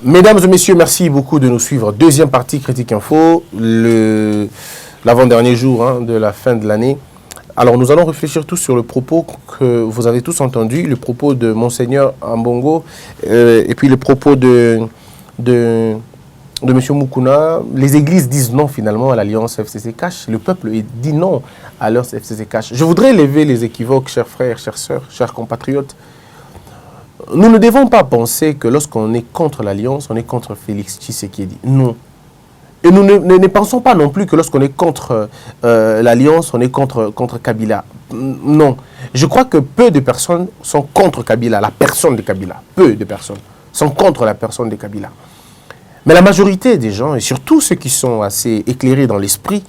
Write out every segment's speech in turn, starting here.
Mesdames et messieurs, merci beaucoup de nous suivre. Deuxième partie Critique Info, l'avant-dernier jour de la fin de l'année. Alors nous allons réfléchir tous sur le propos que vous avez tous entendu, le propos de Monseigneur Ambongo et puis le propos de M. Mukuna. Les églises disent non finalement à l'alliance FCC-Cash. Le peuple dit non à l'alliance FCC-Cash. Je voudrais lever les équivoques, chers frères, chères sœurs, chers compatriotes. Nous ne devons pas penser que lorsqu'on est contre l'alliance, on est contre Félix Tshisekedi. Non. Et nous ne pensons pas non plus que lorsqu'on est contre l'alliance, on est contre Kabila. Non. Je crois que peu de personnes sont contre Kabila, la personne de Kabila. Peu de personnes sont contre la personne de Kabila. Mais la majorité des gens, et surtout ceux qui sont assez éclairés dans l'esprit,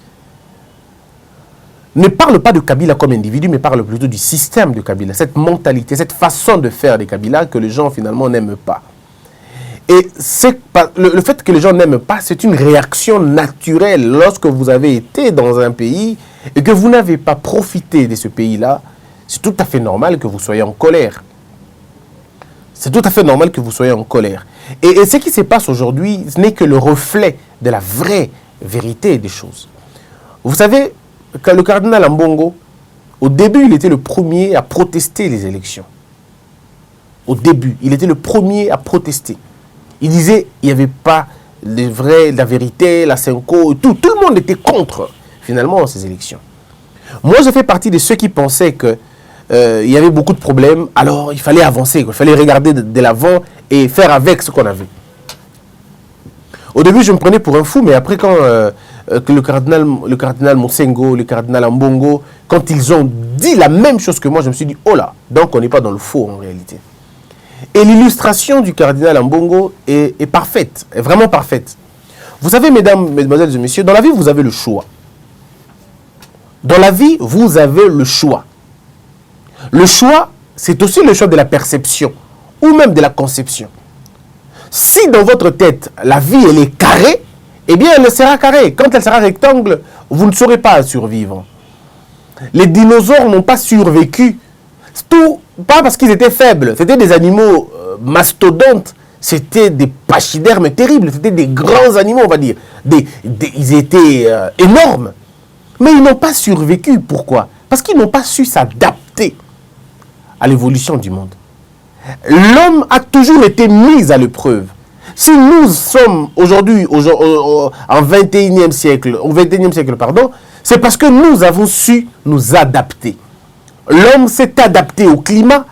ne parlent pas de Kabila comme individu, mais parlent plutôt du système de Kabila, cette mentalité, cette façon de faire de Kabila que les gens finalement n'aiment pas. Et le fait que les gens n'aiment pas, c'est une réaction naturelle. Lorsque vous avez été dans un pays et que vous n'avez pas profité de ce pays-là, c'est tout à fait normal que vous soyez en colère. C'est tout à fait normal que vous soyez en colère. Et ce qui se passe aujourd'hui, ce n'est que le reflet de la vraie vérité des choses. Vous savez, quand le cardinal Ambongo, au début, il était le premier à protester les élections. Au début, il était le premier à protester. Il disait qu'il n'y avait pas de vrai, la vérité, la Senko, tout le monde était contre, finalement, ces élections. Moi, je fais partie de ceux qui pensaient qu'il y avait beaucoup de problèmes, alors il fallait avancer, il fallait regarder de l'avant et faire avec ce qu'on avait. Au début, je me prenais pour un fou, mais après, quand que le cardinal Monsengo, le cardinal Ambongo, quand ils ont dit la même chose que moi, je me suis dit, oh là, donc on n'est pas dans le faux en réalité. Et l'illustration du cardinal Ambongo est parfaite, est vraiment parfaite. Vous savez, mesdames, mesdemoiselles et messieurs, dans la vie, vous avez le choix. Dans la vie, vous avez le choix. Le choix, c'est aussi le choix de la perception, ou même de la conception. Si dans votre tête, la vie, elle est carrée, eh bien, elle sera carrée. Quand elle sera rectangle, vous ne saurez pas survivre. Les dinosaures n'ont pas survécu. Tout, pas parce qu'ils étaient faibles. C'était des animaux mastodontes. C'était des pachydermes terribles. C'était des grands animaux, on va dire. Ils étaient énormes. Mais ils n'ont pas survécu. Pourquoi? Parce qu'ils n'ont pas su s'adapter à l'évolution du monde. L'homme a toujours été mis à l'épreuve. Si nous sommes aujourd'hui, en 21e siècle, c'est parce que nous avons su nous adapter. L'homme s'est adapté au climat,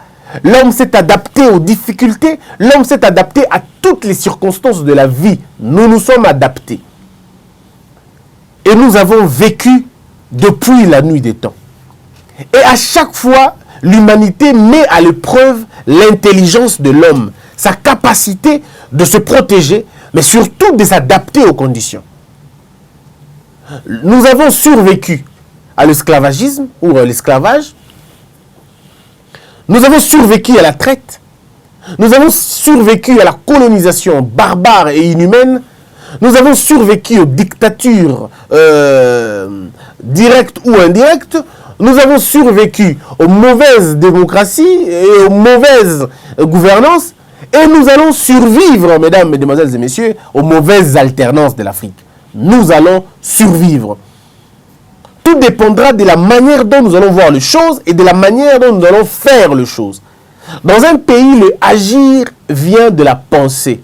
l'homme s'est adapté aux difficultés, l'homme s'est adapté à toutes les circonstances de la vie. Nous nous sommes adaptés. Et nous avons vécu depuis la nuit des temps. Et à chaque fois, l'humanité met à l'épreuve l'intelligence de l'homme, sa capacité de se protéger, mais surtout de s'adapter aux conditions. Nous avons survécu à l'esclavagisme ou à l'esclavage. Nous avons survécu à la traite. Nous avons survécu à la colonisation barbare et inhumaine. Nous avons survécu aux dictatures directes ou indirectes. Nous avons survécu aux mauvaises démocraties et aux mauvaises gouvernances. Et nous allons survivre, mesdames, mesdemoiselles et messieurs, aux mauvaises alternances de l'Afrique. Nous allons survivre. Tout dépendra de la manière dont nous allons voir les choses et de la manière dont nous allons faire les choses. Dans un pays, le agir vient de la pensée.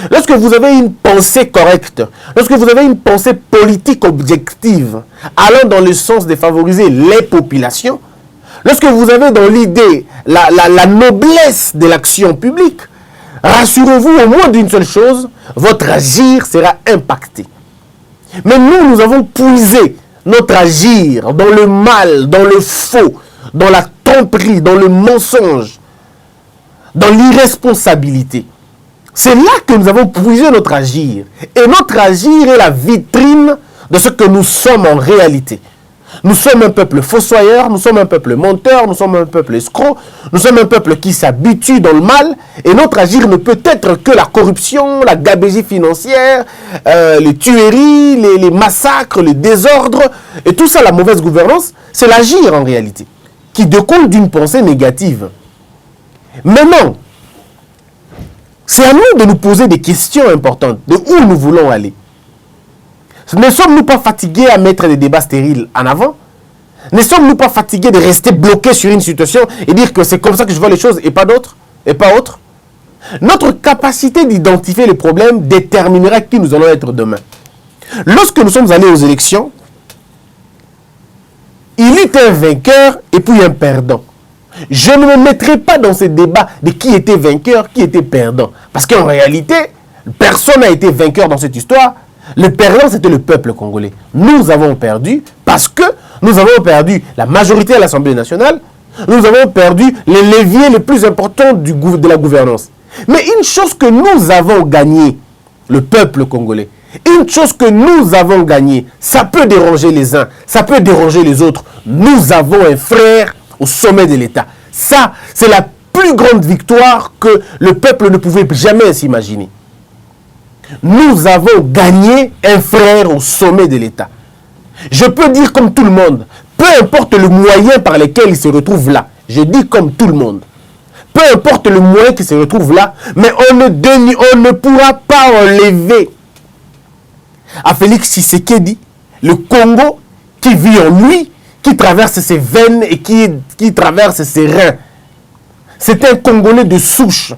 Lorsque vous avez une pensée correcte, lorsque vous avez une pensée politique objective, allant dans le sens de favoriser les populations, lorsque vous avez dans l'idée la noblesse de l'action publique, rassurez-vous au moins d'une seule chose, votre agir sera impacté. Mais nous avons puisé notre agir dans le mal, dans le faux, dans la tromperie, dans le mensonge, dans l'irresponsabilité. C'est là que nous avons puisé notre agir. Et notre agir est la vitrine de ce que nous sommes en réalité. Nous sommes un peuple fossoyeur, nous sommes un peuple menteur, nous sommes un peuple escroc, nous sommes un peuple qui s'habitue dans le mal, et notre agir ne peut être que la corruption, la gabegie financière, les tueries, les massacres, les désordres, et tout ça, la mauvaise gouvernance, c'est l'agir en réalité, qui découle d'une pensée négative. Maintenant, C'est à nous de nous poser des questions importantes, de où nous voulons aller. Ne sommes-nous pas fatigués à mettre des débats stériles en avant? Ne sommes-nous pas fatigués de rester bloqués sur une situation et dire que c'est comme ça que je vois les choses et pas d'autres, et pas autre? Notre capacité d'identifier les problèmes déterminera qui nous allons être demain. Lorsque nous sommes allés aux élections, il y eut un vainqueur et puis un perdant. Je ne me mettrai pas dans ces débats de qui était vainqueur, qui était perdant. Parce qu'en réalité, personne n'a été vainqueur dans cette histoire. Le perdant, c'était le peuple congolais. Nous avons perdu parce que nous avons perdu la majorité à l'Assemblée nationale. Nous avons perdu les leviers les plus importants de la gouvernance. Mais une chose que nous avons gagné, le peuple congolais, une chose que nous avons gagné, ça peut déranger les uns, ça peut déranger les autres. Nous avons un frère au sommet de l'État. Ça, c'est la plus grande victoire que le peuple ne pouvait jamais s'imaginer. Nous avons gagné un frère au sommet de l'État. Je peux dire comme tout le monde, peu importe le moyen par lequel il se retrouve là, je dis comme tout le monde, peu importe le moyen qui se retrouve là, mais on ne pourra pas enlever à Félix Tshisekedi le Congo qui vit en lui, qui traverse ses veines et qui traverse ses reins. C'est un Congolais de souche.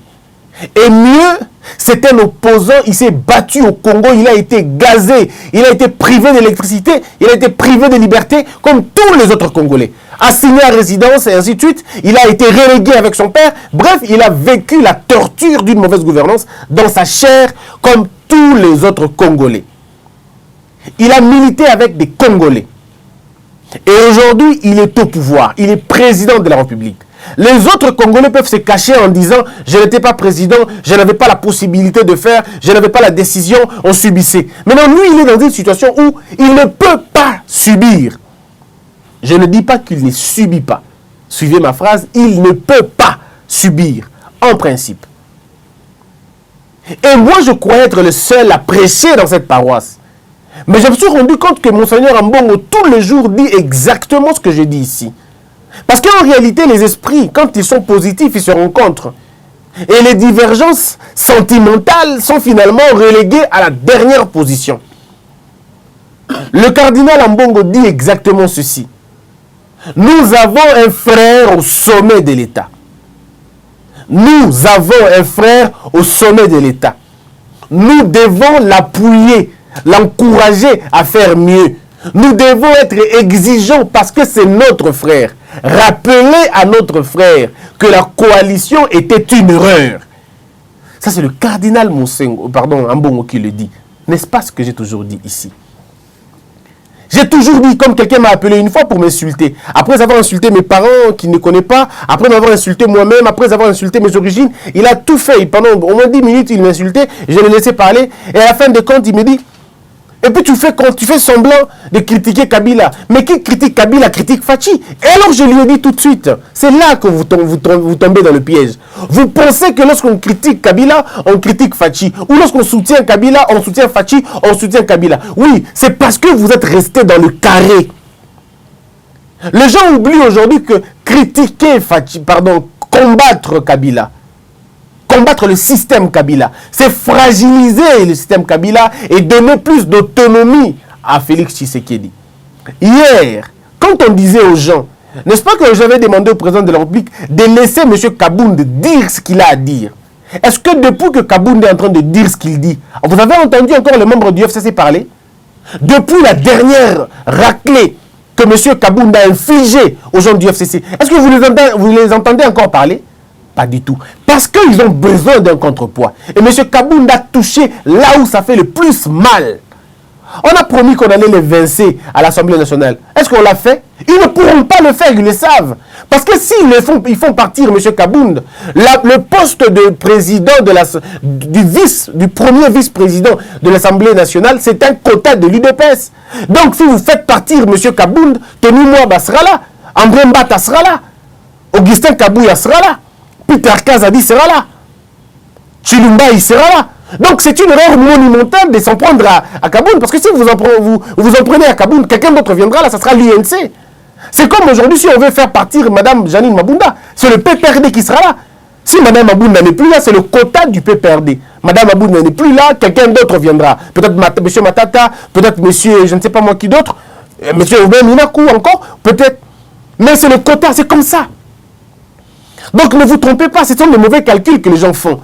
Et mieux, c'est un opposant, il s'est battu au Congo, il a été gazé, il a été privé d'électricité, il a été privé de liberté, comme tous les autres Congolais. Assigné à résidence et ainsi de suite, il a été relégué avec son père. Bref, il a vécu la torture d'une mauvaise gouvernance dans sa chair, comme tous les autres Congolais. Il a milité avec des Congolais. Et aujourd'hui, il est au pouvoir, il est président de la République. Les autres Congolais peuvent se cacher en disant « Je n'étais pas président, je n'avais pas la possibilité de faire, je n'avais pas la décision, on subissait. » Maintenant, lui, il est dans une situation où il ne peut pas subir. Je ne dis pas qu'il ne subit pas. Suivez ma phrase, il ne peut pas subir, en principe. Et moi, je crois être le seul à prêcher dans cette paroisse. Mais je me suis rendu compte que Monseigneur Ambongo, tous les jours, dit exactement ce que je dis ici. Parce qu'en réalité, les esprits, quand ils sont positifs, ils se rencontrent. Et les divergences sentimentales sont finalement reléguées à la dernière position. Le cardinal Ambongo dit exactement ceci. Nous avons un frère au sommet de l'État. Nous avons un frère au sommet de l'État. Nous devons l'appuyer, l'encourager à faire mieux. Nous devons être exigeants parce que c'est notre frère. Rappeler à notre frère que la coalition était une erreur. Ça, c'est le cardinal Ambongo qui le dit. N'est-ce pas ce que j'ai toujours dit ici? J'ai toujours dit, comme quelqu'un m'a appelé une fois pour m'insulter, après avoir insulté mes parents qui ne connaissent pas, après m'avoir insulté moi-même, après avoir insulté mes origines, il a tout fait. Pendant au moins 10 minutes, il m'insultait, je l'ai laissé parler, et à la fin de compte, il me dit, et puis tu fais semblant de critiquer Kabila. Mais qui critique Kabila critique Fachi. Et alors je lui ai dit tout de suite, c'est là que vous tombez dans le piège. Vous pensez que lorsqu'on critique Kabila, on critique Fachi. Ou lorsqu'on soutient Kabila, on soutient Fachi, on soutient Kabila. Oui, c'est parce que vous êtes resté dans le carré. Les gens oublient aujourd'hui que critiquer Fachi, combattre Kabila, combattre le système Kabila, c'est fragiliser le système Kabila et donner plus d'autonomie à Félix Tshisekedi. Hier, quand on disait aux gens, n'est-ce pas que j'avais demandé au président de la République de laisser M. Kabound dire ce qu'il a à dire? Est-ce que depuis que Kabound est en train de dire ce qu'il dit, vous avez entendu encore les membres du FCC parler? Depuis la dernière raclée que M. Kabound a infligée aux gens du FCC, est-ce que vous les entendez encore parler? Pas du tout. Parce qu'ils ont besoin d'un contrepoids. Et M. Kabound a touché là où ça fait le plus mal. On a promis qu'on allait les vincer à l'Assemblée nationale. Est-ce qu'on l'a fait? Ils ne pourront pas le faire, ils le savent. Parce que s'ils ils font partir M. Kabound, le poste de président du premier vice-président de l'Assemblée nationale, c'est un quota de l'UDPS. Donc si vous faites partir M. Kabound, Tony Mwaba sera là, André Mbata sera là, Augustin Kabouya sera là, Peter Kazadi sera là, Chilumba il sera là. Donc c'est une erreur monumentale de s'en prendre à Kabound, parce que si vous en prenez à Kabound, quelqu'un d'autre viendra là, ça sera l'UNC. C'est comme aujourd'hui si on veut faire partir Mme Janine Mabunda, c'est le PPRD qui sera là. Si Mme Abounda n'est plus là, c'est le quota du PPRD. Mme Abounda n'est plus là, quelqu'un d'autre viendra. Peut-être M. Matata, peut-être M. je ne sais pas moi qui d'autre, M. Oubé Minakou encore, peut-être. Mais c'est le quota, c'est comme ça. Donc ne vous trompez pas, ce sont des mauvais calculs que les gens font.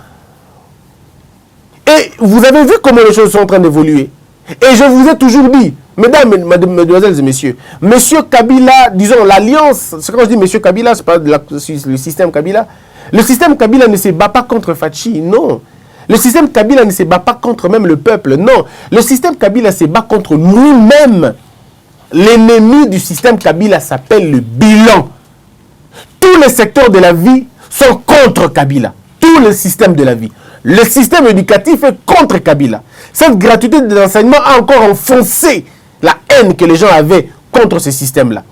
Et vous avez vu comment les choses sont en train d'évoluer. Et je vous ai toujours dit, mesdames, mesdemoiselles et messieurs, monsieur Kabila, disons l'alliance, c'est quand je dis monsieur Kabila, c'est pas le système Kabila. Le système Kabila ne se bat pas contre Fachi, non. Le système Kabila ne se bat pas contre même le peuple, non. Le système Kabila se bat contre lui-même. L'ennemi du système Kabila s'appelle le bilan. Tous les secteurs de la vie sont contre Kabila. Tous les systèmes de la vie. Le système éducatif est contre Kabila. Cette gratuité de l'enseignement a encore enfoncé la haine que les gens avaient contre ce système-là.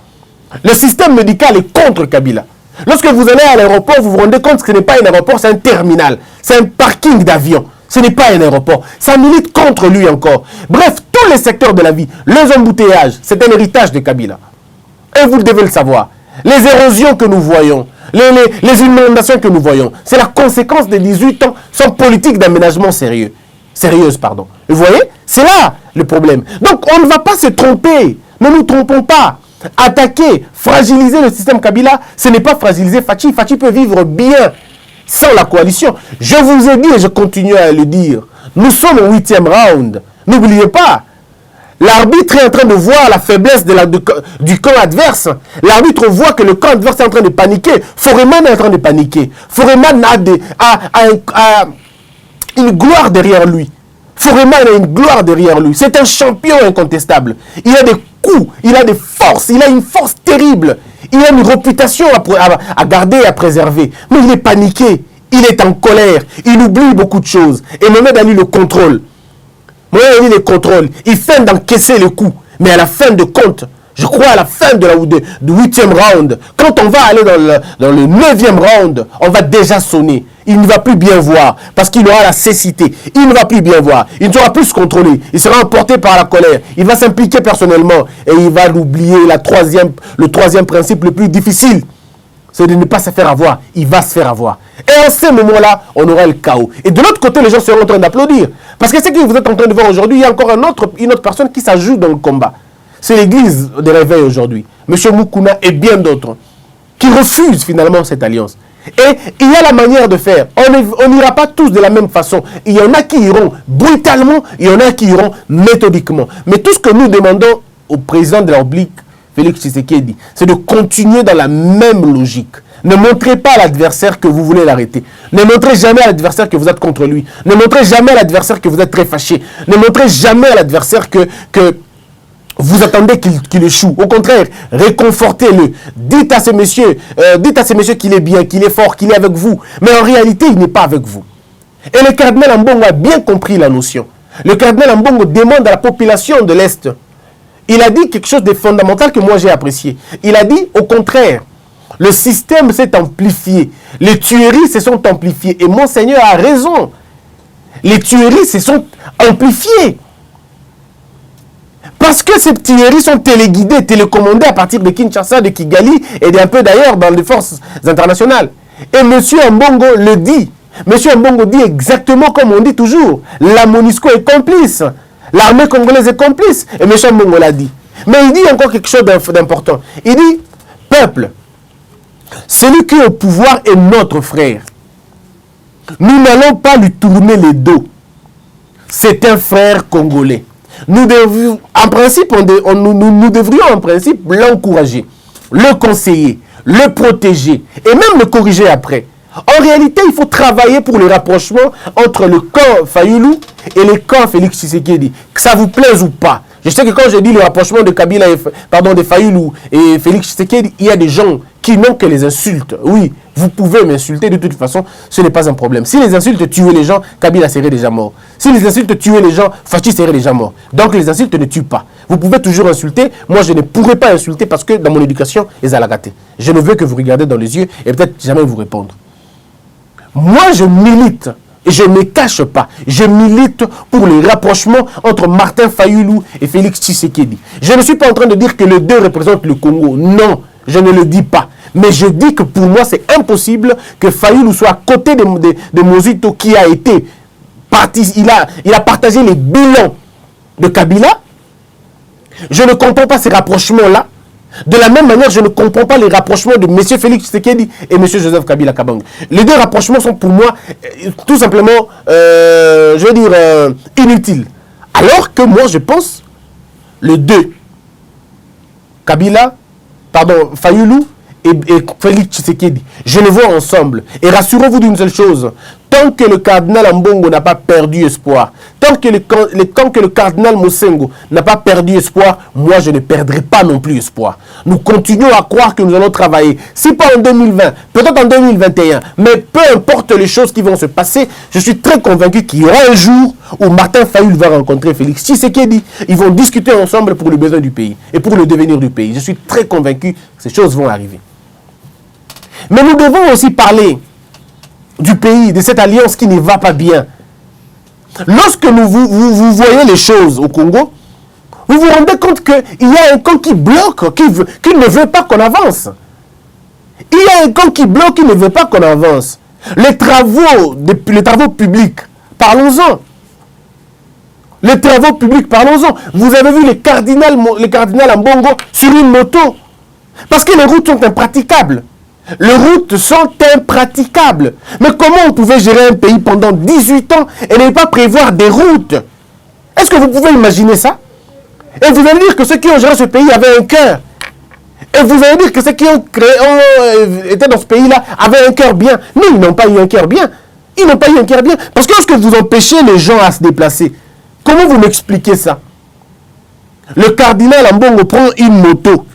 Le système médical est contre Kabila. Lorsque vous allez à l'aéroport, vous vous rendez compte que ce n'est pas un aéroport, c'est un terminal. C'est un parking d'avion. Ce n'est pas un aéroport. Ça milite contre lui encore. Bref, tous les secteurs de la vie, les embouteillages, c'est un héritage de Kabila. Et vous devez le savoir. Les érosions que nous voyons, les inondations que nous voyons, c'est la conséquence des 18 ans sans politique d'aménagement sérieuse. Vous voyez? C'est là le problème. Donc on ne va pas se tromper. Ne nous trompons pas. Attaquer, fragiliser le système Kabila, ce n'est pas fragiliser Fachi. Fachi peut vivre bien sans la coalition. Je vous ai dit et je continue à le dire. Nous sommes au 8e round. N'oubliez pas. L'arbitre est en train de voir la faiblesse du camp adverse. L'arbitre voit que le camp adverse est en train de paniquer. Foreman est en train de paniquer. Foreman a une gloire derrière lui. Foreman a une gloire derrière lui. C'est un champion incontestable. Il a des coups, il a des forces, il a une force terrible. Il a une réputation à garder et à préserver. Mais il est paniqué, il est en colère, il oublie beaucoup de choses. Et Mohamed Ali le contrôle. Mohamed Ali le contrôle. Il fait d'encaisser les coups. Mais à la fin de compte, je crois à la fin du 8e round, quand on va aller dans le 9e round, on va déjà sonner. Il ne va plus bien voir parce qu'il aura la cécité. Il ne va plus bien voir. Il ne sera plus se contrôler. Il sera emporté par la colère. Il va s'impliquer personnellement et il va l'oublier. Le troisième principe le plus difficile, c'est de ne pas se faire avoir. Il va se faire avoir. Et à ce moment-là, on aura le chaos. Et de l'autre côté, les gens seront en train d'applaudir. Parce que ce que vous êtes en train de voir aujourd'hui, il y a encore une autre personne qui s'ajoute dans le combat. C'est l'église de réveil aujourd'hui. M. Moukouna et bien d'autres qui refusent finalement cette alliance. Et il y a la manière de faire. On n'ira pas tous de la même façon. Il y en a qui iront brutalement, il y en a qui iront méthodiquement. Mais tout ce que nous demandons au président de la République, Félix Tshisekedi, c'est de continuer dans la même logique. Ne montrez pas à l'adversaire que vous voulez l'arrêter. Ne montrez jamais à l'adversaire que vous êtes contre lui. Ne montrez jamais à l'adversaire que vous êtes très fâché. Ne montrez jamais à l'adversaire que vous attendez qu'il échoue. Au contraire, réconfortez-le. Dites à ces messieurs qu'il est bien, qu'il est fort, qu'il est avec vous. Mais en réalité, il n'est pas avec vous. Et le cardinal Ambongo a bien compris la notion. Le cardinal Ambongo demande à la population de l'Est. Il a dit quelque chose de fondamental que moi j'ai apprécié. Il a dit, au contraire, le système s'est amplifié. Les tueries se sont amplifiées. Et Monseigneur a raison. Les tueries se sont amplifiées. Parce que ces tueries sont téléguidées, télécommandées à partir de Kinshasa, de Kigali et d'un peu d'ailleurs dans les forces internationales. Et M. Ambongo le dit. M. Ambongo dit exactement comme on dit toujours. La MONUSCO est complice. L'armée congolaise est complice. Et M. Ambongo l'a dit. Mais il dit encore quelque chose d'important. Il dit, peuple, celui qui est au pouvoir est notre frère. Nous n'allons pas lui tourner les dos. C'est un frère congolais. Nous devrions en principe l'encourager, le conseiller, le protéger et même le corriger après. En réalité, il faut travailler pour le rapprochement entre le camp Fayoulou et le camp Félix Tshisekedi, que ça vous plaise ou pas. Je sais que quand je dis le rapprochement de Kabila de Fayoulou et Félix Tshisekedi, il y a des gens qui n'ont que les insultes. Oui, vous pouvez m'insulter de toute façon, ce n'est pas un problème. Si les insultes tuaient les gens, Kabila serait déjà mort. Si les insultes tuaient les gens, Fachi serait déjà mort. Donc les insultes ne tuent pas. Vous pouvez toujours insulter. Moi, je ne pourrais pas insulter parce que dans mon éducation, ils ont gâté. Je ne veux que vous regarder dans les yeux et peut-être jamais vous répondre. Moi, je milite. Et je ne me cache pas. Je milite pour le rapprochement entre Martin Fayoulou et Félix Tshisekedi. Je ne suis pas en train de dire que les deux représentent le Congo. Non, je ne le dis pas. Mais je dis que pour moi, c'est impossible que Fayulu soit à côté de Mozito qui a été il a partagé les bilans de Kabila. Je ne comprends pas ces rapprochements-là. De la même manière, je ne comprends pas les rapprochements de M. Félix Tshisekedi et M. Joseph Kabila Kabange. Les deux rapprochements sont pour moi tout simplement, je veux dire, inutiles. Alors que moi, je pense, les deux, Kabila, Fayulu et Félix Tshisekedi, je les vois ensemble. Et rassurez-vous d'une seule chose, tant que le cardinal Ambongo n'a pas perdu espoir, tant que le cardinal Mosengo n'a pas perdu espoir, moi je ne perdrai pas non plus espoir. Nous continuons à croire que nous allons travailler. Si pas en 2020, peut-être en 2021, mais peu importe les choses qui vont se passer, je suis très convaincu qu'il y aura un jour où Martin Fayulu va rencontrer Félix Tshisekedi. Ils vont discuter ensemble pour le besoin du pays et pour le devenir du pays. Je suis très convaincu que ces choses vont arriver. Mais nous devons aussi parler du pays, de cette alliance qui ne va pas bien. Lorsque vous voyez les choses au Congo, vous vous rendez compte qu'il y a un camp qui bloque, qui ne veut pas qu'on avance. Il y a un camp qui bloque, qui ne veut pas qu'on avance. Les travaux publics, parlons-en. Les travaux publics, parlons-en. Vous avez vu les cardinals Ambongo sur une moto. Parce que les routes sont impraticables. Les routes sont impraticables. Mais comment on pouvait gérer un pays pendant 18 ans et ne pas prévoir des routes? Est-ce que vous pouvez imaginer ça? Et vous allez dire que ceux qui ont géré ce pays avaient un cœur. Et vous allez dire que ceux qui ont été dans ce pays-là avaient un cœur bien. Mais ils n'ont pas eu un cœur bien. Ils n'ont pas eu un cœur bien. Parce que lorsque vous empêchez les gens à se déplacer, comment vous m'expliquez ça? Le cardinal Ambongo prend une moto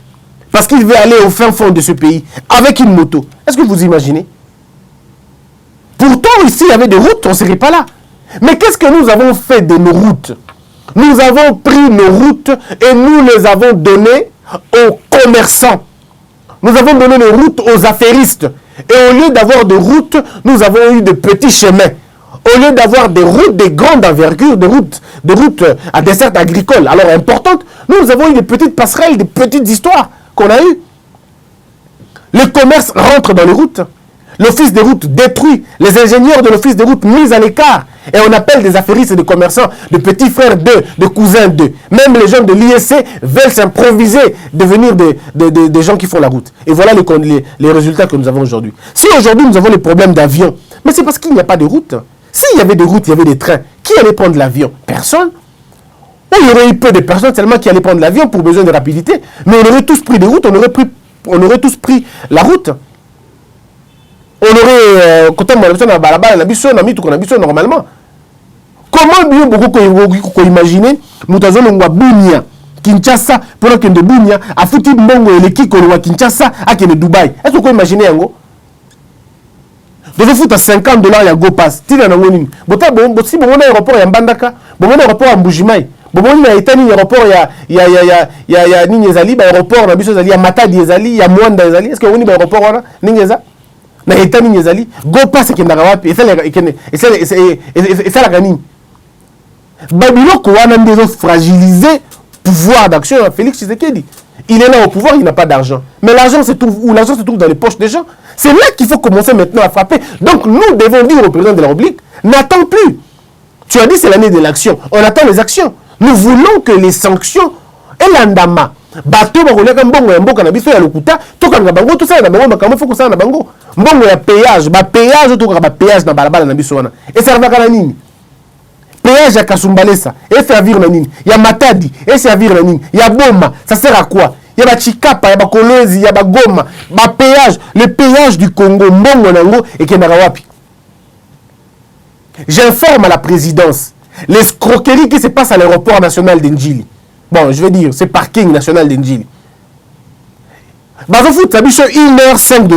parce qu'il veut aller au fin fond de ce pays avec une moto. Est-ce que vous imaginez? Pourtant, ici, il y avait des routes, on ne serait pas là. Mais qu'est-ce que nous avons fait de nos routes? Nous avons pris nos routes et nous les avons données aux commerçants. Nous avons donné nos routes aux affairistes. Et au lieu d'avoir des routes, nous avons eu de petits chemins. Au lieu d'avoir des routes de grande envergure, des routes à dessert agricole, alors importantes, nous avons eu des petites passerelles, des petites histoires qu'on a eues. Le commerce rentre dans les routes. L'office des routes détruit. Les ingénieurs de l'office des routes mis à l'écart. Et on appelle des affairistes et des commerçants de petits frères d'eux, de cousins d'eux. Même les gens de l'ISC veulent s'improviser, devenir des gens qui font la route. Et voilà les résultats que nous avons aujourd'hui. Si aujourd'hui nous avons les problèmes d'avion, mais c'est parce qu'il n'y a pas de route. S'il y avait des routes, il y avait des trains. Qui allait prendre l'avion? Personne. Ou il y aurait eu peu de personnes seulement qui allaient prendre l'avion pour besoin de rapidité. Mais on aurait tous pris des routes, on aurait tous pris la route. On aurait normalement. Comment mieux beaucoup imaginer nous avons Bunia, Kinshasa, pour que de Bunia, a foutu Mbongo et l'équipe Kinshasa à Dubaï. Est-ce que vous pouvez imaginer Yango? De vous foutre à $50 à GoPass. Si vous avez un aéroport à Mbandaka, vous avez un aéroport à Mbujimai, vous avez un aéroport il y a Ningezali, aéroport il y a Matadi, il y a Mwanda. Est-ce que vous avez un aéroport là Ningeza? Na etani nyezali go passe ke ndaka wapi et ça la gagne Babiloko wana ndezo fragiliser pouvoir d'action à Félix Tshisekedi. Il est là au pouvoir, il n'a pas d'argent. Mais l'argent se trouve où? L'argent se trouve dans les poches des gens. C'est là qu'il faut commencer maintenant à frapper. Donc nous devons dire au président de la République, n'attends plus. Tu as dit c'est l'année de l'action. On attend les actions. Nous voulons que les sanctions et l'andama bateau bakoleka mbongo ya mboka na biso ya lokuta tokanga bango tout ça na bango makambo faut que ça na bango mbongo ya péage tokanga ba péage na balabala na biso wana et ça va kana nini péage ya Kasumbalesa et servir na nini ya Matadi et servir na nini ya Boma ça sert à quoi? Ya ba Chikapa ya ba Kolwezi ya ba Goma ba péage le péage du Congo mbongo nango et kendaka wapi? J'informe à la présidence l'escroquerie qui se passe à l'aéroport national d'Ndjili. Bon, je vais dire, c'est parking national d'Ndjili. Bazo fout, ça biche 1h, $5.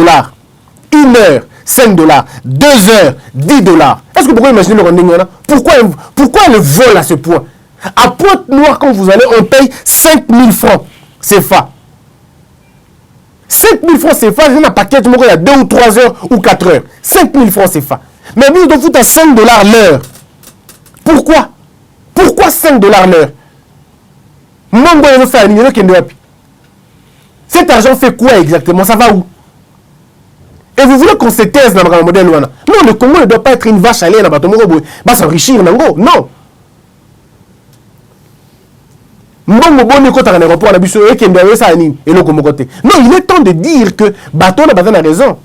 1h, $5. 2h, $10. Est-ce que vous pouvez imaginer le rendez-vous là? Pourquoi le vol à ce point? À Pointe-Noire, quand vous allez, on paye 5000 francs CFA. 5000 francs CFA, c'est un paquet, il y a 2 ou 3 heures ou 4 heures. 5000 francs CFA. Mais vous devez foutre à $5 l'heure. Pourquoi? Pourquoi $5 l'heure? Cet argent fait quoi exactement? Ça va où? Et vous voulez qu'on se taise dans le modèle. Non, le Congo ne doit pas être une vache à lait, va s'enrichir. Non. Mbongo boni kota na aéroport na biso ekende ça ni eloko moko te. Non, il est temps de dire que bateau na bazana raison.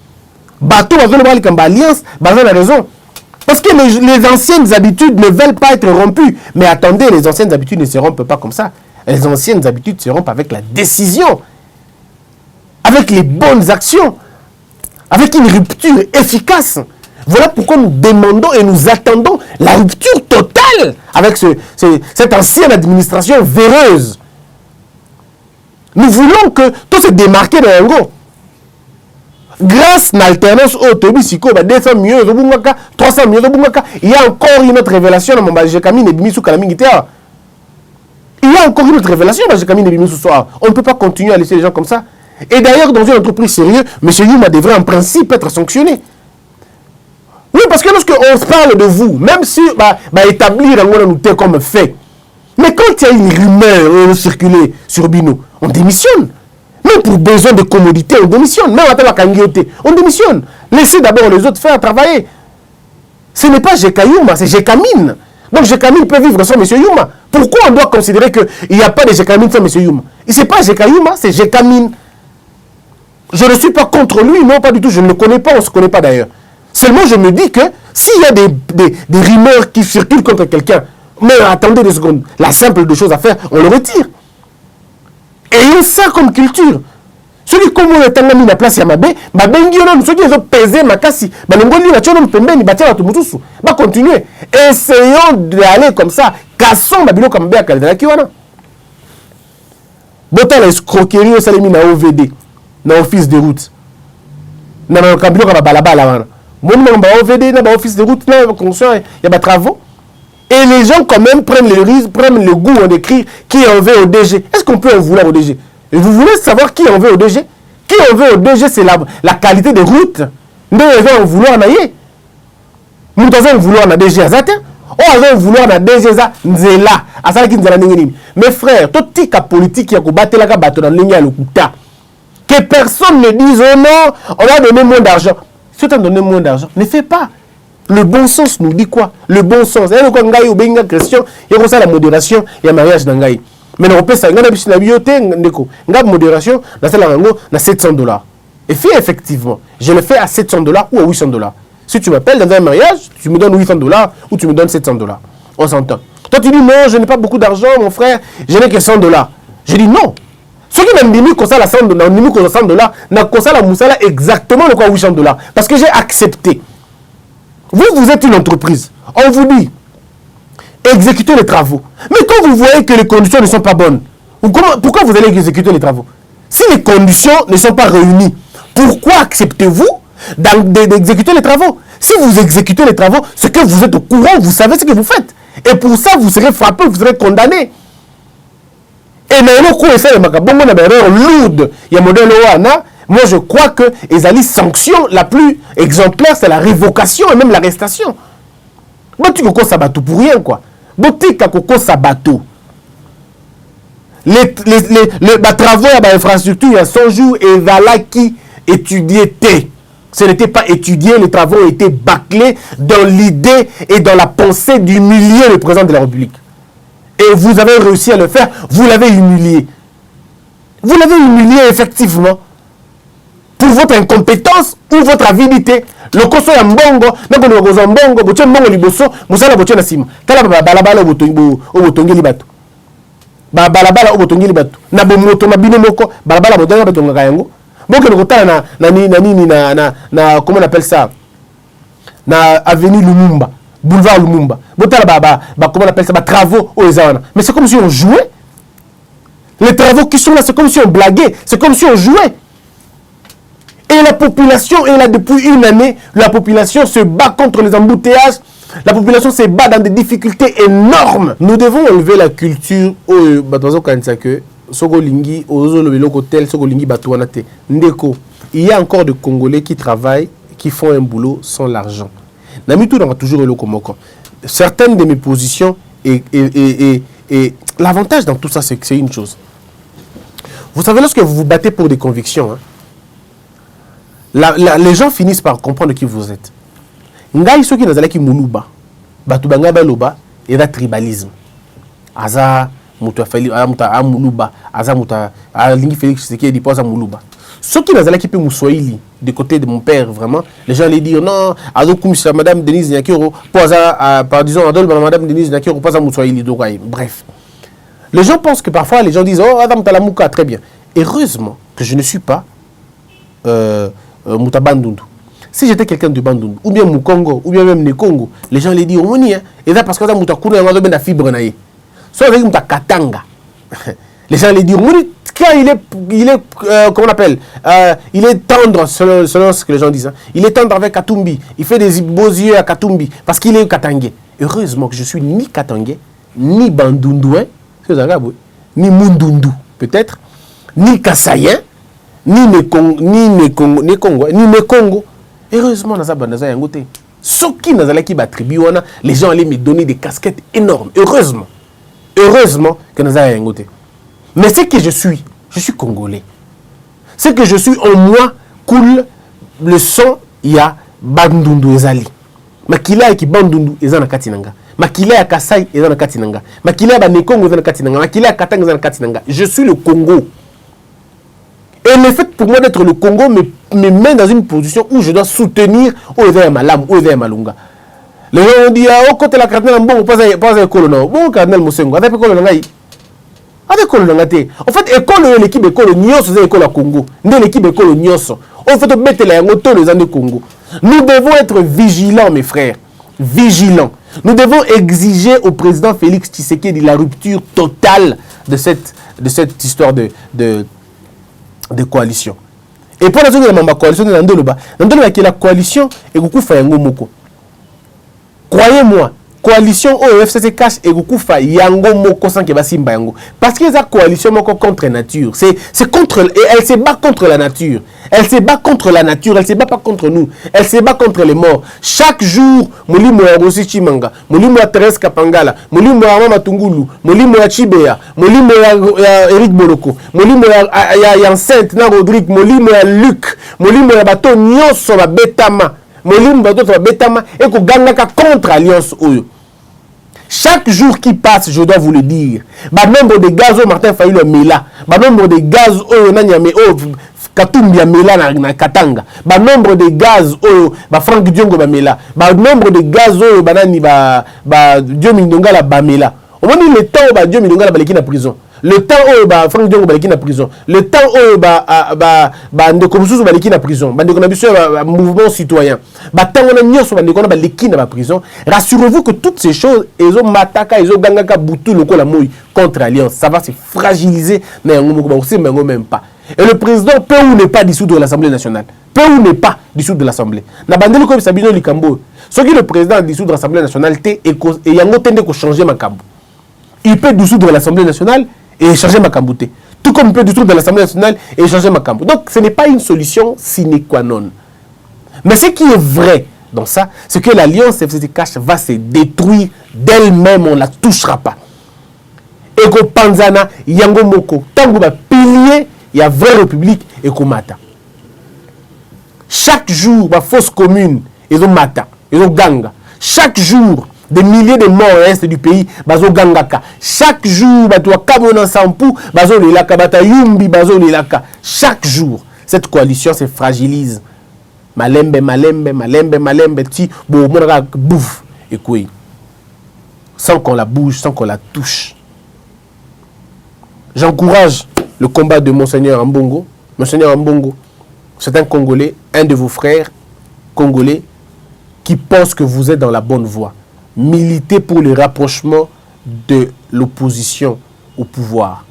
Bateau bazana bali kamba alliance, bazana raison. Parce que les anciennes habitudes ne veulent pas être rompues. Mais attendez, les anciennes habitudes ne se rompent pas comme ça. Les anciennes habitudes se rompent avec la décision, avec les bonnes actions, avec une rupture efficace. Voilà pourquoi nous demandons et nous attendons la rupture totale avec cette ancienne administration véreuse. Nous voulons que tout se démarque de l'Ango. Grâce à l'alternance au Tobisiko, 200 millions, 300 millions, il y a encore une autre révélation dans mon Bajekamine et Bimisou Kalamingita. Il y a encore une autre révélation dans Bajekamine et Bimisou Soir. On ne peut pas continuer à laisser les gens comme ça. Et d'ailleurs, dans une entreprise sérieuse, M. Yuma devrait en principe être sanctionné. Oui, parce que lorsqu'on parle de vous, même si établir un nous comme fait, mais quand il y a une rumeur circulée sur Bino, on démissionne. Même pour besoin de commodité, on démissionne. Même à Kangioté, on démissionne. Laissez d'abord les autres faire travailler. Ce n'est pas Jekayuma, c'est Jekamine. Donc Jekamine peut vivre sans M. Yuma. Pourquoi on doit considérer qu'il n'y a pas de Jekamine sans M. Yuma? Et ce n'est pas Jekayuma, c'est Jekamine. Je ne suis pas contre lui, non, pas du tout. Je ne le connais pas, on ne se connaît pas d'ailleurs. Seulement, je me dis que s'il y a des rumeurs qui circulent contre quelqu'un, mais attendez 2 secondes, la simple des choses à faire, on le retire. Ayons ça comme culture. Celui comme on est en la place, il y a Mabé, ceux qui ont pesé ma casse, va continuer. Essayons d'aller comme ça. Cassons Babilo comme Béa Kaldera Kiwana. Botan la escroquerie au salami na OVD, na office de route. Na Kabilo comme Balabala. Mon nom va OVD, na office de route, là, il y a des travaux. Et les gens quand même prennent le risque, prennent le goût d'écrire qui en veut au DG. Est-ce qu'on peut en vouloir au DG? Et vous voulez savoir qui en veut au DG? Qui en veut au DG, c'est la qualité des routes. Nous devons en vouloir naïe. Nous devons en vouloir na DG Azate. On va vouloir na DG za nzela. Asala ki nzela ningini. Mes frères, tout tika politique ya ko batela ka bato na ligne ya lokuta. Que personne ne dise oh non, on va donner moins d'argent. Si tu as donné moins d'argent, ne fais pas. Le bon sens nous dit quoi? Le bon sens. Et quand Ngaï ou Benga Christian, il y a ça la modération, il y a mariage d'Angaï. Mais on peut ça, on a bis na bioté ndeko. Ngab modération, dans celle là na $700. Et puis effectivement, je le fais à $700 ou à $800. Si tu m'appelles dans un mariage, tu me donnes $800 ou tu me donnes $700. On s'entend. Toi tu dis non, je n'ai pas beaucoup d'argent, mon frère, je n'ai que $100. Je dis non. Ceux qui n'ont dit que ça la $100, n'a que ça la moussala exactement le quoi $800 parce que j'ai accepté. Vous êtes une entreprise. On vous dit, exécutez les travaux. Mais quand vous voyez que les conditions ne sont pas bonnes, pourquoi vous allez exécuter les travaux? Si les conditions ne sont pas réunies, pourquoi acceptez-vous d'exécuter les travaux? Si vous exécutez les travaux, c'est que vous êtes au courant, vous savez ce que vous faites. Et pour ça, vous serez frappé, vous serez condamné. Et maintenant, il y a un modèle OANA. Moi, je crois que les sanctions la plus exemplaire, c'est la révocation et même l'arrestation. Bon, tu peux ça bateau pour rien, quoi. Bon, tu peux ça bateau. Les travaux à l'infrastructure, il y a 100 jours, et voilà qui étudiait. Ce n'était pas étudié, les travaux étaient bâclés dans l'idée et dans la pensée d'humilier le président de la République. Et vous avez réussi à le faire, vous l'avez humilié. Vous l'avez humilié, effectivement. Pour votre incompétence ou votre avidité. Le koso ya mbongo, nako le kozo mbongo, boche mbongo liboso, musala boche na sima. Tala balabala obotongeli bato. Balabala obotongeli bato. Na bomoto na bino moko, balabala botonga bato ngaka yango. Boke le kotala na comment on appelle ça? Na avenue Lumumba, boulevard Lumumba. Botala comment on appelle ça? Travaux aux Ezana. Mais c'est comme si on jouait. Les travaux qui sont là, c'est comme si on blaguait, c'est comme si on jouait. Et la population est là depuis une année. La population se bat contre les embouteillages. La population se bat dans des difficultés énormes. Nous devons enlever la culture au Batozo Kansake, Sogolingi, Ozolo Hotel, Sogolingi Batouanate. Ndeko, il y a encore des Congolais qui travaillent, qui font un boulot sans l'argent. Namitou n'a toujours le Komoko. Certaines de mes positions et l'avantage dans tout ça, c'est que c'est une chose. Vous savez, lorsque vous vous battez pour des convictions, hein, les gens finissent par comprendre qui vous êtes. Ngai soki nazalaki muluba, batu banga baloba, et da tribalisme. Aza muta feli, muta muluba, aza muta lingi Félix Tshisekedi poza muluba. Ceux qui nazalaki pe muswahili de côté de mon père vraiment, les gens allaient dire non, azo kumisa madame Denise Nyakiro poza par disons adol madame Denise Nyakiro poza muswahili dokai. Bref. Les gens pensent que parfois les gens disent oh Adam Talamuka très bien. Heureusement que je ne suis pas Muta Bandundu. Si j'étais quelqu'un de Bandundu, ou bien Mukongo, ou bien même Nekongo, les gens les disent oh et là parce que ça Muta Kuna a de la fibre naïe. Soit avec Muta Katanga. Les gens les disent quand il est comment on appelle il est tendre selon ce que les gens disent. Hein. Il est tendre avec Katumbi. Il fait des beaux yeux à Katumbi parce qu'il est Katangé. Heureusement que je suis ni Katangé, ni Bandundouin, ni Mundundu peut-être, ni Kassayen, ni Mekongo. Heureusement, ceux qui les gens allaient me donner des casquettes énormes. Heureusement que nous avons. Mais c'est que je suis congolais. C'est que je suis en moi coule le sang, il y a Bandundu ezali. Makila qui Bandundu ezana katinanga. Makila ya Kasai ezana katinanga. Makila ya Nekongo ezana katinanga. Makila ya Katanga ezana katinanga. Je suis le Congo. Et le fait pour moi d'être le Congo me met dans une position où je dois soutenir Ouvert Malam, Ouvert Malunga. Les gens ont dit, oh, côté la cardinal, bon, pas un colonel, bon, cardinal Mosengo, avec le colonel. Avec le colonel. En fait, l'équipe école Nyos, c'est l'école à Congo. Nous, l'équipe école Nyos. En fait, mettre les motos les années Congo. Nous devons être vigilants, mes frères. Vigilants. Nous devons exiger au président Félix Tshisekedi la rupture totale de cette histoire de coalition. Et pour la zone de la coalition, qui est la coalition et beaucoup Fayango Moko. Croyez-moi, coalition OFCC cache et beaucoup Fayango Moko sans que Basimba Yango. Parce que la coalition Moko contre nature. C'est contre, et elle se bat contre la nature. Elle se bat contre la nature, elle se bat pas contre nous. Elle se bat contre les morts. Chaque jour, Molimo ya Rossi Chimanga, Molimo ya Thérèse Kapangala, Molimo ya Mama Tungulu, Molimo ya Chibea, Molimo ya Eric Boloko, Molimo ya Sainte na Rodrigue, Molimo ya Luc, Molimo ya Bato Nyonso ba Betama, Molimo Bato ba Betama et ko gangaka contre alliance oyo. Chaque jour qui passe, je dois vous le dire, ba nombre de gaz au Martin Fayulu Mela, ba nombre de gaz au Nanyame Katumbi Mela na Katanga, ba nombre de gaz au ba Franck Diongo ba Mela, ba nombre de gaz au banani ba Dieu Mindonga la ba Mela. On dit le temps ba Dieu Mindonga la baleki na prison. Le temps où Franck Diongo baleki na prison. Le temps où ndeko mususu baleki na prison. Bandeko na biso mouvement citoyen. Ba tango na nyoso bandeko na baleki na prison. Rassurez-vous que toutes ces choses ezo mataka ezo gangaka butu lokola moyi contre alliance. Ça va se fragiliser na yango moko ba aussi même pas. Et le président peut ou n'est pas dissoudre l'Assemblée nationale. Peut ou n'est pas dissoudre l'Assemblée. Na bandeli comme Sabino Likambo. Ce qui le président dissoudre l'Assemblée nationale et yango tende ko changer makambo. Il peut dissoudre l'Assemblée nationale et changer makambo. Tout comme il peut dissoudre l'Assemblée nationale et changer makambo. Donc ce n'est pas une solution sine qua non. Mais ce qui est vrai dans ça, c'est que l'alliance FCC-Cash va se détruire d'elle-même, on ne la touchera pas. Et que Panzana, Yango Moko, tango ba pilier, il y a vraie république et Komata. Chaque jour, la fausse commune, ils ont mata, ils ont ganga. Chaque jour, des milliers de morts au reste du pays, bazo gangaka. Chaque jour, batwa kabona sampou, bazo lelaka, bata yumbi, bazo lelaka. Chaque jour, cette coalition se fragilise. Malembe, ti, bon, monara, bouffe, et quoi. Sans qu'on la bouge, sans qu'on la touche. J'encourage le combat de Monseigneur Ambongo. Monseigneur Ambongo, c'est un Congolais, un de vos frères congolais qui pense que vous êtes dans la bonne voie. Militez pour le rapprochement de l'opposition au pouvoir.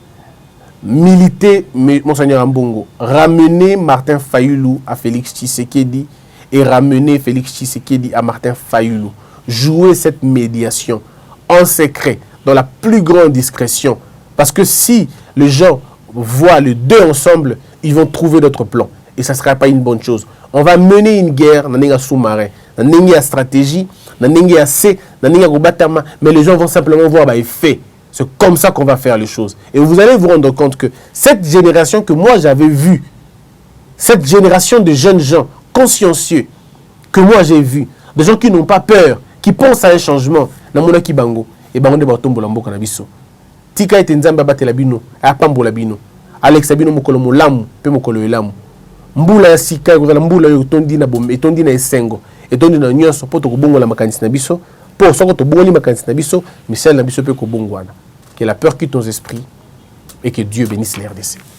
Militez, Monseigneur Ambongo. Ramenez Martin Fayulu à Félix Tshisekedi et ramenez Félix Tshisekedi à Martin Fayulu. Jouez cette médiation en secret, dans la plus grande discrétion. Parce que si les gens voient les deux ensemble, ils vont trouver d'autres plans. Et ça ne sera pas une bonne chose. On va mener une guerre dans un sous-marin, dans une stratégie, dans une C, dans une batama, mais les gens vont simplement voir les faits. C'est comme ça qu'on va faire les choses. Et vous allez vous rendre compte que cette génération que moi j'avais vue, cette génération de jeunes gens consciencieux que moi j'ai vu, des gens qui n'ont pas peur, qui pensent à un changement, na mona ki bango et bango de batombo la mboka na biso. Tika ete nzambe abatela bino, apambola bino. Alex bino mokolo molamu pe mokolo elamu. Mbula ya sika ko mbula yo tondi na bombe, tondi na esengo, etondi na nyonso poto ko bongola makanisi na biso, po soko to bongoli makanisi na biso, Michel na biso pe ko bongwana. Que la peur quitte nos esprits et que Dieu bénisse l'RDC.